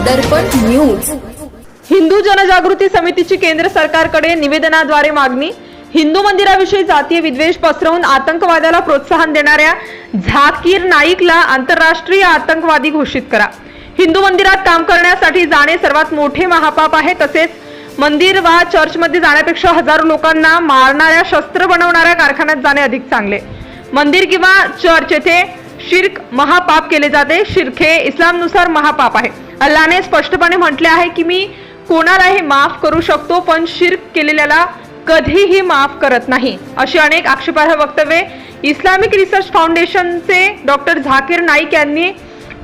दर्पण news. Hindu जनजागृती समितीची केंद्र सरकारकडे निवेदनाद्वारे मागणी. हिंदू मंदिराविषयी जातीय विद्वेष पसरवून आतंकवादाला प्रोत्साहन देणाऱ्या झाकीर नाईकला आंतरराष्ट्रीय आतंकवादी घोषित करा. हिंदू मंदिरात काम करण्यासाठी जाणे सर्वात मोठे महापाप आहे. तसेच मंदिर वा चर्चमध्ये जाण्यापेक्षा हजारो लोकांना मारणाऱ्या शस्त्र बनवणाऱ्या कारखान्यात जाणे अधिक चांगले. मंदिर किंवा चर्च येथे शिर्क महापाप केले जाते. शिर्क हे इस्लामनुसार महापाप आहे. अल्लाने स्पष्टपणे म्हटले आहे की मी कोणालाही माफ करू शकतो, पण शिर्क केलेल्याला कधीही माफ करत नाही. अशी अनेक आक्षेपार्ह वक्तव्ये इस्लामिक रिसर्च फाउंडेशनचे डॉक्टर झाकीर नाईक यांनी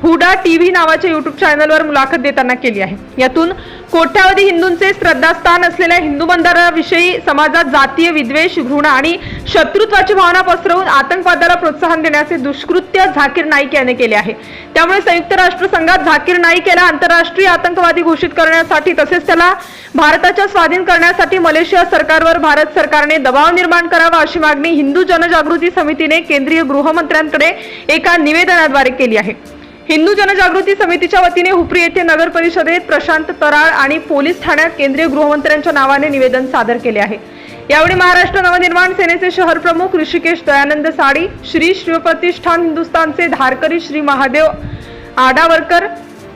हुडा टीव्ही नावाच्या युट्यूब चॅनलवर मुलाखत देताना केली आहे. यातून कोट्यावधी हिंदूंचे श्रद्धास्थान असलेल्या हिंदू मंदिराविषयी समाजात जातीय विद्वेष, घृणा आणि शत्रुत्वाची भावना पसरवून आतंकवादाला प्रोत्साहन देण्याचे दुष्कृत्य झाकीर नाईक याने केले आहे. त्यामुळे संयुक्त राष्ट्र संघात झाकीर नाईक याला आंतरराष्ट्रीय आतंकवादी घोषित करण्यासाठी तसेच त्याला भारताच्या स्वाधीन करण्यासाठी मलेशिया सरकारवर भारत सरकारने दबाव निर्माण करावा अशी मागणी हिंदू जनजागृती समितीने केंद्रीय गृहमंत्र्यांकडे एका निवेदनाद्वारे केली आहे. हिंदू जनजागृती समितीच्या वतीने हुपरी येथे नगर परिषदेत प्रशांत तराळ आणि पोलीस ठाण्यात केंद्रीय गृहमंत्र्यांच्या नावाने निवेदन सादर केले आहे. यावेळी महाराष्ट्र नवनिर्माण सेनेचे शहर प्रमुख ऋषिकेश दयानंद साडी, श्री शिवप्रतिष्ठान हिंदुस्थानचे धारकरी श्री महादेव आडावरकर,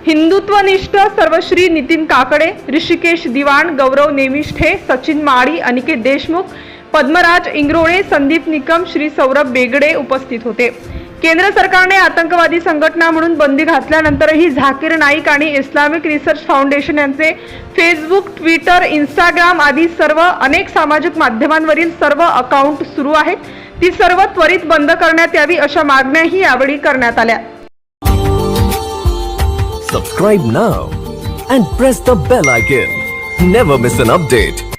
हिंदुत्वनिष्ठ सर्वश्री नितीन काकडे, ऋषिकेश दिवाण, गौरव नेमिष्ठे, सचिन माळी, अनिकेत देशमुख, पद्मराज इंग्रोळे, संदीप निकम, श्री सौरभ बेगडे उपस्थित होते. केंद्र सरकारने आतंकवादी संघटना म्हणून बंदी घातल्यानंतरही झाकीर नाईक आणि इस्लामिक रिसर्च फाउंडेशन यांचे फेसबुक, ट्विटर, इंस्टाग्राम आदी सर्व अनेक सामाजिक माध्यमांवरील सर्व अकाउंट सुरू आहेत. ती सर्व त्वरित बंद करण्यात यावी अशा मागण्याही यावेळी करण्यात आल्या. Subscribe now and press the bell icon. Never miss an update.